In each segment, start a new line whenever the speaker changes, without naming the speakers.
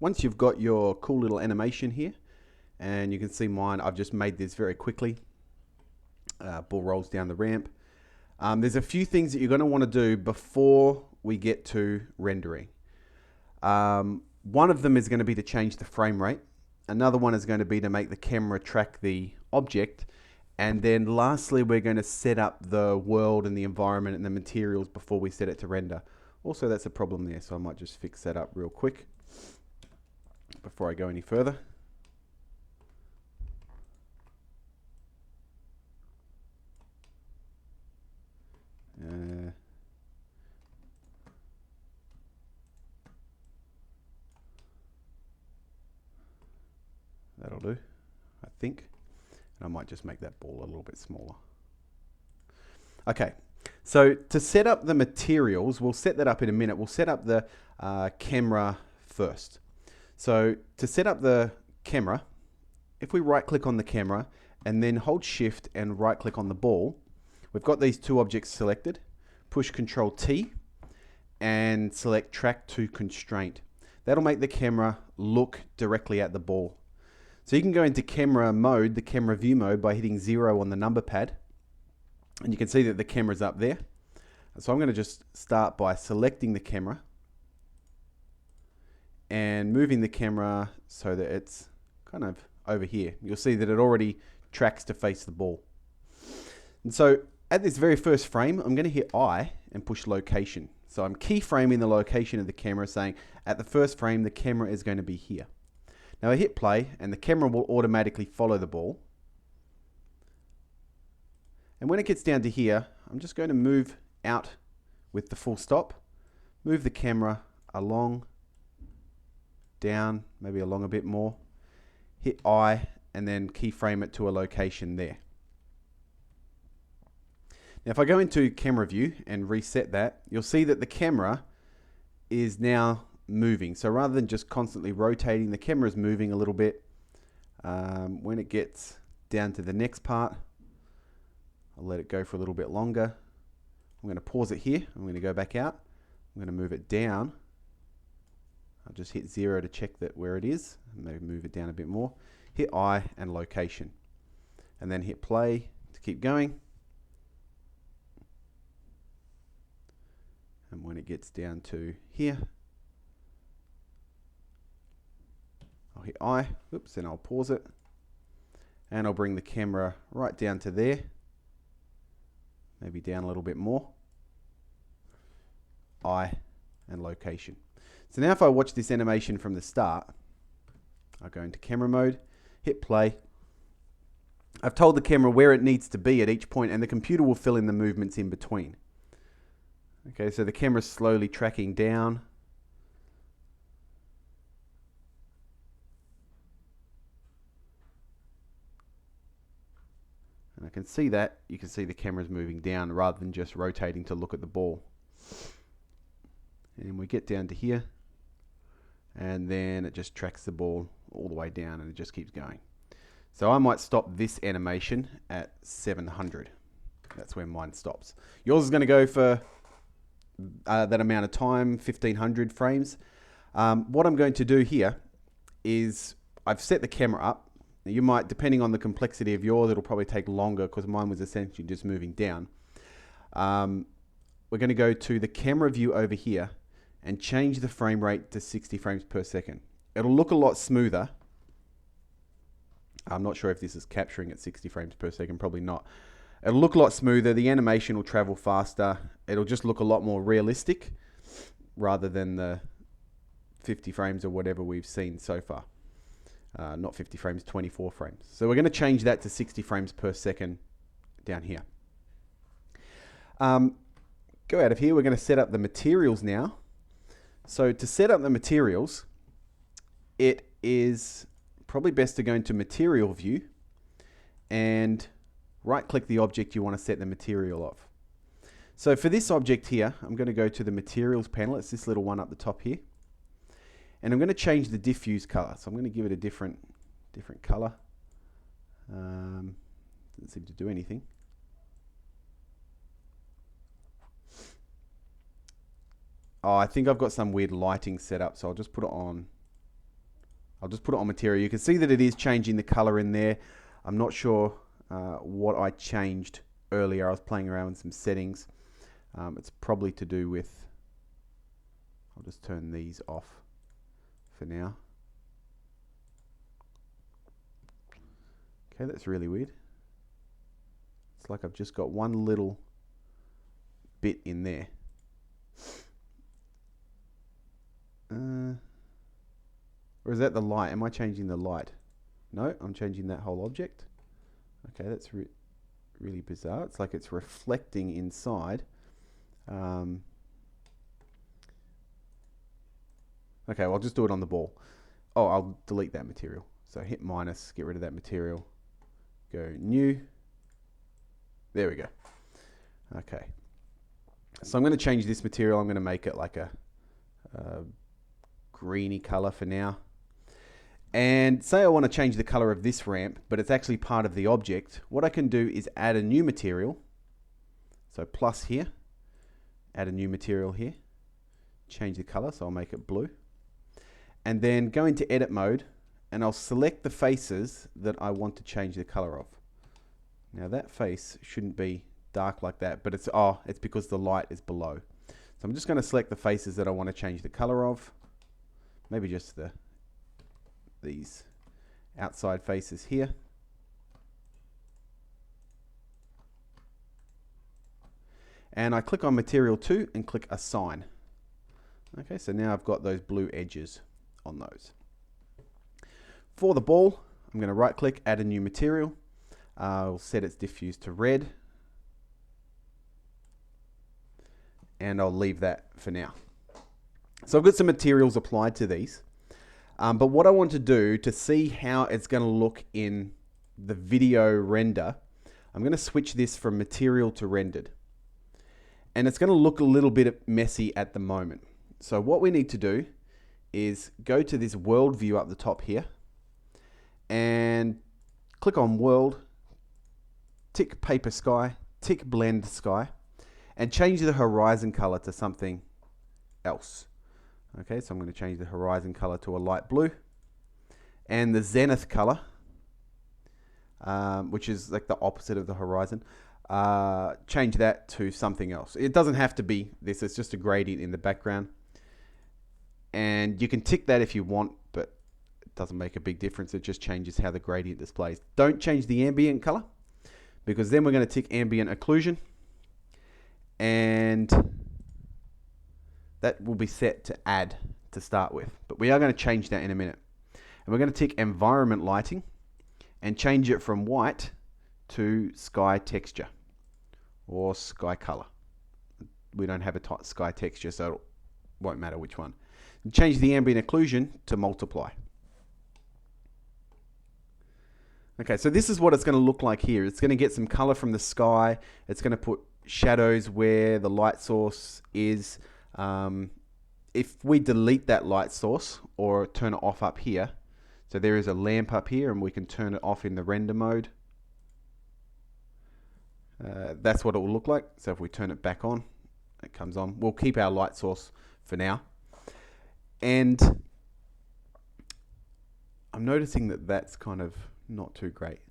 once you've got your cool little animation here, and you can see mine, I've just made this very quickly. Ball rolls down the ramp. There's a few things that you're going to want to do before we get to rendering. One of them is going to be to change the frame rate. Another one is going to be to make the camera track the object. And then lastly, we're going to set up the world and the environment and the materials before we set it to render. Also, that's a problem there, so I might just fix that up real quick before I go any further. That'll do, I think. And I might just make that ball a little bit smaller. Okay, so to set up the materials, we'll set that up in a minute. We'll set up the camera first. So to set up the camera, if we right click on the camera and then hold shift and right click on the ball, we've got these two objects selected. Push Control T and select track to constraint. That'll make the camera look directly at the ball. So you can go into camera mode, the camera view mode, by hitting 0 on the number pad. And you can see that the camera's up there. So I'm going to just start by selecting the camera and moving the camera so that it's kind of over here. You'll see that it already tracks to face the ball. And so at this very first frame, I'm going to hit I and push location. So I'm keyframing the location of the camera, saying at the first frame, the camera is going to be here. Now I hit play and the camera will automatically follow the ball. And when it gets down to here, I'm just going to move out with the full stop, move the camera along, down, maybe along a bit more, hit I and then keyframe it to a location there. Now if I go into camera view and reset that, you'll see that the camera is now moving. So rather than just constantly rotating, the camera is moving a little bit. When it gets down to the next part, I'll let it go for a little bit longer. I'm going to pause it here. I'm going to go back out. I'm going to move it down. I'll just hit 0 to check that where it is. Maybe move it down a bit more. Hit I and location. And then hit play to keep going. And when it gets down to here, I'll hit I, oops, and I'll pause it. And I'll bring the camera right down to there. Maybe down a little bit more. I and location. So now if I watch this animation from the start, I'll go into camera mode, hit play. I've told the camera where it needs to be at each point, and the computer will fill in the movements in between. Okay, so the camera's slowly tracking down. And I can see that. You can see the camera's moving down rather than just rotating to look at the ball. And we get down to here, and then it just tracks the ball all the way down and it just keeps going. So I might stop this animation at 700. That's where mine stops. Yours is going to go for that amount of time, 1500 frames. What I'm going to do here is I've set the camera up. Now you might, depending on the complexity of yours, it'll probably take longer because mine was essentially just moving down. We're going to go to the camera view over here and change the frame rate to 60 frames per second. It'll look a lot smoother. I'm not sure if this is capturing at 60 frames per second, probably not. It'll look a lot smoother, the animation will travel faster, it'll just look a lot more realistic rather than the 50 frames or whatever we've seen so far. Not 50 frames, 24 frames. So we're going to change that to 60 frames per second down here. Go out of here, we're going to set up the materials now. So to set up the materials, it is probably best to go into material view and right click the object you want to set the material of. So for this object here, I'm going to go to the materials panel. It's this little one up the top here. And I'm going to change the diffuse color. So I'm going to give it a different color. Doesn't seem to do anything. Oh, I think I've got some weird lighting set up, so I'll just put it on I'll just put it on material. You can see that it is changing the color in there. I'm not sure what I changed earlier. I was playing around with some settings. It's probably to do with, I'll just turn these off for now. Okay, that's really weird. It's like I've just got one little bit in there. Or is that the light? Am I changing the light? No, I'm changing that whole object. Okay, that's really bizarre. It's like it's reflecting inside. Okay, well, I'll just do it on the ball. Oh, I'll delete that material. So hit minus, get rid of that material. Go new. There we go. Okay. So I'm going to change this material. I'm going to make it like a greeny color for now. And say I want to change the color of this ramp, but it's actually part of the object. What I can do is add a new material. So plus here, add a new material here, change the color, so I'll make it blue. And then go into edit mode, and I'll select the faces that I want to change the color of. Now that face shouldn't be dark like that, but it's because the light is below. So I'm just going to select the faces that I want to change the color of. Maybe just these outside faces here. And I click on Material 2 and click Assign. Okay, so now I've got those blue edges on those. For the ball, I'm going to right click, add a new material. I'll set its diffuse to red. And I'll leave that for now. So I've got some materials applied to these. But what I want to do to see how it's going to look in the video render, I'm going to switch this from material to rendered. And it's going to look a little bit messy at the moment. So what we need to do is go to this world view up the top here and click on world, tick paper sky, tick blend sky, and change the horizon color to something else. Okay, so I'm going to change the horizon color to a light blue, and the zenith color, which is like the opposite of the horizon, change that to something else. It doesn't have to be this, it's just a gradient in the background. And you can tick that if you want, but it doesn't make a big difference. It just changes how the gradient displays. Don't change the ambient color, because then we're going to tick ambient occlusion, and that will be set to add to start with. But we are going to change that in a minute. And we're going to tick environment lighting and change it from white to sky texture or sky color. We don't have a sky texture, so it won't matter which one. And change the ambient occlusion to multiply. Okay, so this is what it's going to look like here. It's going to get some color from the sky. It's going to put shadows where the light source is. If we delete that light source or turn it off up here, so there is a lamp up here and we can turn it off in the render mode. That's what it will look like. So if we turn it back on, it comes on. We'll keep our light source for now. And I'm noticing that that's kind of not too great.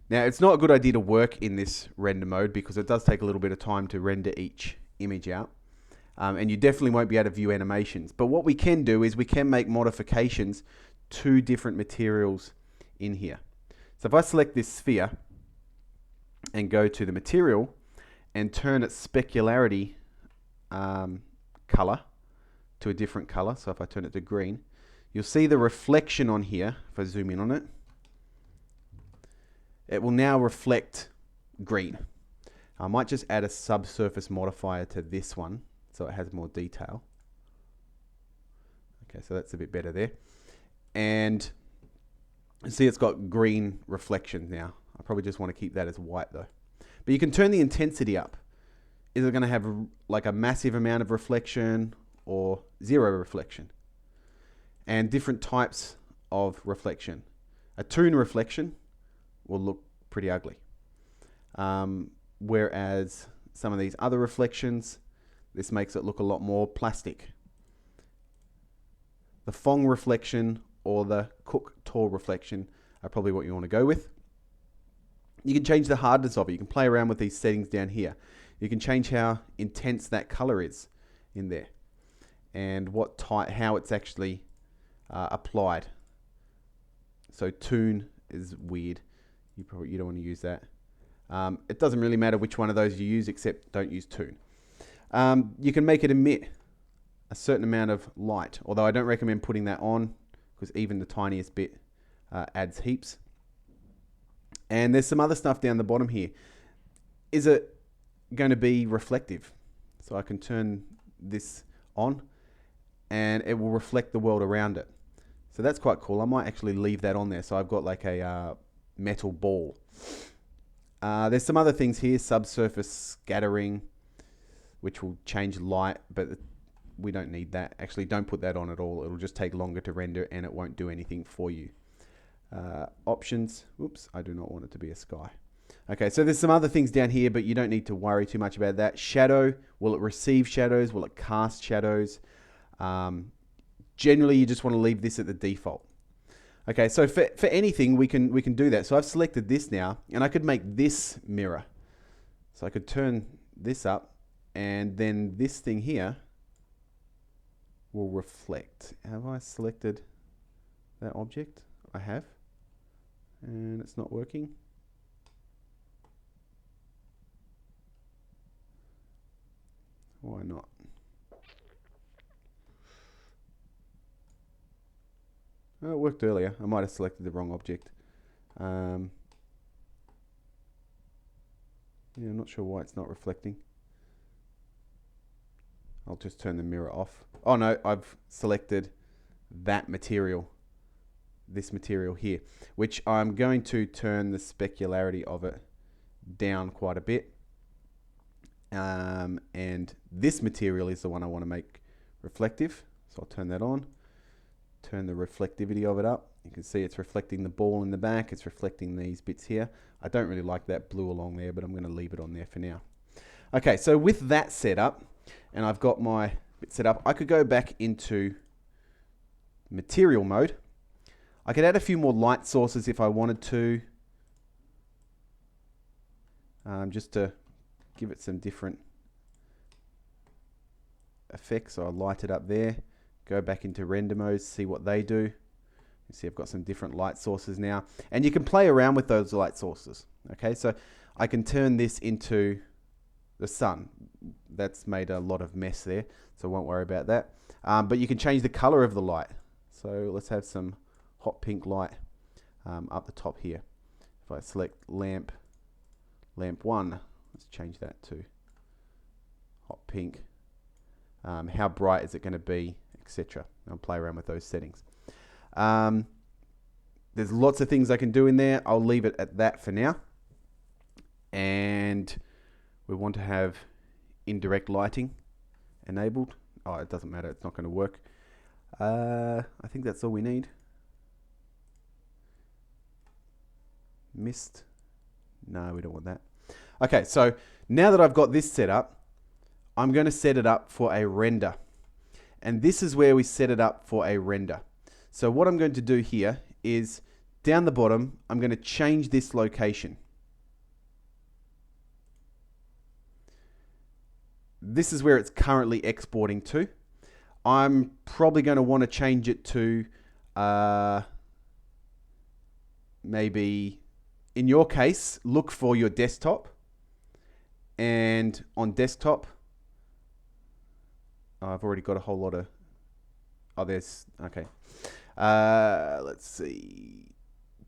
Now, it's not a good idea to work in this render mode because it does take a little bit of time to render each image out. And you definitely won't be able to view animations. But what we can do is we can make modifications to different materials in here. So if I select this sphere and go to the material and turn its specularity color to a different color, so if I turn it to green, you'll see the reflection on here. If I zoom in on it, it will now reflect green. I might just add a subsurface modifier to this one so it has more detail. Okay, so that's a bit better there. And see, it's got green reflection now. I probably just want to keep that as white though. But you can turn the intensity up. Is it going to have like a massive amount of reflection or zero reflection? And different types of reflection. A toon reflection will look pretty ugly. Whereas some of these other reflections, this makes it look a lot more plastic. The Phong reflection or the Cook Tor reflection are probably what you want to go with. You can change the hardness of it. You can play around with these settings down here. You can change how intense that color is in there and how it's actually applied. So tune is weird. You don't want to use that. It doesn't really matter which one of those you use, except don't use tune. You can make it emit a certain amount of light, although I don't recommend putting that on because even the tiniest bit adds heaps. And there's some other stuff down the bottom here. Is it going to be reflective? So I can turn this on and it will reflect the world around it. So that's quite cool. I might actually leave that on there. So I've got like a metal ball. There's some other things here, subsurface scattering, which will change light, but we don't need that. Actually, don't put that on at all. It'll just take longer to render and it won't do anything for you. Options. Oops, I do not want it to be a sky. Okay, so there's some other things down here, but you don't need to worry too much about that. Shadow, will it receive shadows? Will it cast shadows? Generally, you just want to leave this at the default. Okay, so for anything, we can do that. So I've selected this now, and I could make this mirror. So I could turn this up, and then this thing here will reflect. Have I selected that object? I have, and it's not working. Why not? Oh, it worked earlier. I might have selected the wrong object. Yeah, I'm not sure why it's not reflecting. I'll just turn the mirror off. Oh no, I've selected that material. This material here, which I'm going to turn the specularity of it down quite a bit. And this material is the one I want to make reflective. So I'll turn that on. Turn the reflectivity of it up. You can see it's reflecting the ball in the back. It's reflecting these bits here. I don't really like that blue along there, but I'm going to leave it on there for now. Okay, so with that set up, and I've got my bit set up, I could go back into material mode. I could add a few more light sources if I wanted to, just to give it some different effects. So I'll light it up there. Go back into render mode, see what they do. You see I've got some different light sources now. And you can play around with those light sources. Okay, so I can turn this into the sun. That's made a lot of mess there, so I won't worry about that. But you can change the color of the light. So let's have some hot pink light up the top here. If I select lamp 1, let's change that to hot pink. How bright is it going to be, etc. I'll play around with those settings. There's lots of things I can do in there. I'll leave it at that for now. And we want to have indirect lighting enabled. Oh, it doesn't matter. It's not going to work. I think that's all we need. Mist. No, we don't want that. Okay, so now that I've got this set up, I'm going to set it up for a render. And this is where we set it up for a render. So what I'm going to do here is down the bottom, I'm going to change this location. This is where it's currently exporting to. I'm probably going to want to change it to maybe, in your case, look for your desktop. And on desktop, I've already got a whole lot of, okay. Let's see.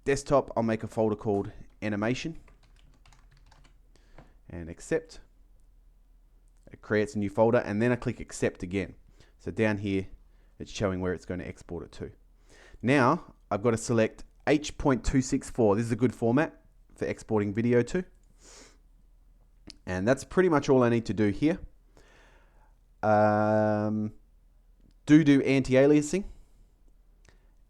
Desktop, I'll make a folder called animation. And accept. It creates a new folder, and then I click accept again. So down here, it's showing where it's going to export it to. Now, I've got to select H.264. This is a good format for exporting video to. And that's pretty much all I need to do here. Do anti-aliasing.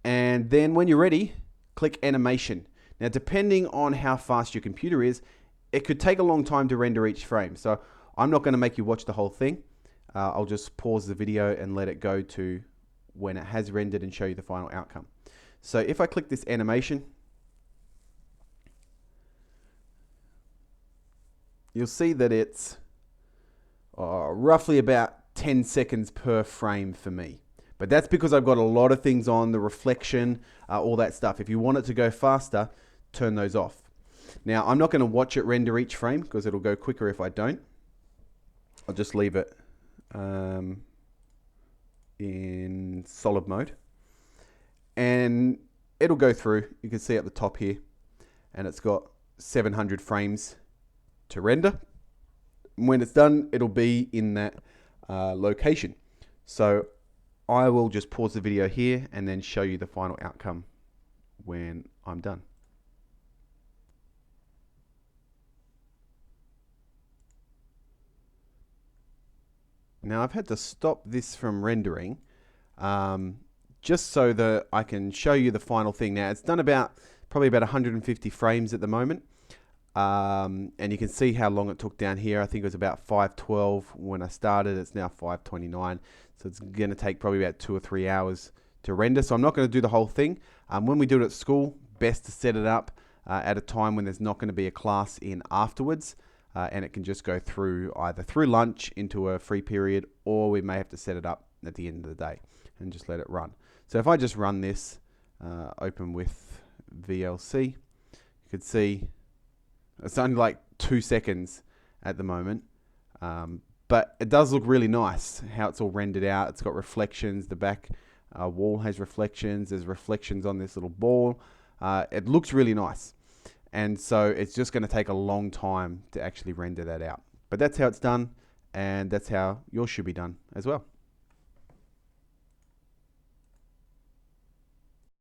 And then when you're ready, click animation. Now, depending on how fast your computer is, it could take a long time to render each frame. So I'm not going to make you watch the whole thing. I'll just pause the video and let it go to when it has rendered and show you the final outcome. So if I click this animation, you'll see that it's roughly about 10 seconds per frame for me. But that's because I've got a lot of things on, the reflection, all that stuff. If you want it to go faster, turn those off. Now, I'm not going to watch it render each frame because it'll go quicker if I don't. I'll just leave it in solid mode. And it'll go through. You can see at the top here. And it's got 700 frames to render. When it's done, it'll be in that location. So I will just pause the video here and then show you the final outcome when I'm done. Now I've had to stop this from rendering just so that I can show you the final thing. Now it's done probably about 150 frames at the moment. And you can see how long it took down here. I think it was about 512 when I started. It's now 529. So it's going to take probably about 2 or 3 hours to render. So I'm not going to do the whole thing. When we do it at school, best to set it up at a time when there's not going to be a class in afterwards. And it can just go through either through lunch into a free period, or we may have to set it up at the end of the day and just let it run. So if I just run this, open with VLC, you could see it's only like 2 seconds at the moment. But it does look really nice how it's all rendered out. It's got reflections. The back wall has reflections. There's reflections on this little ball. It looks really nice. And so it's just going to take a long time to actually render that out. But that's how it's done, and that's how yours should be done as well.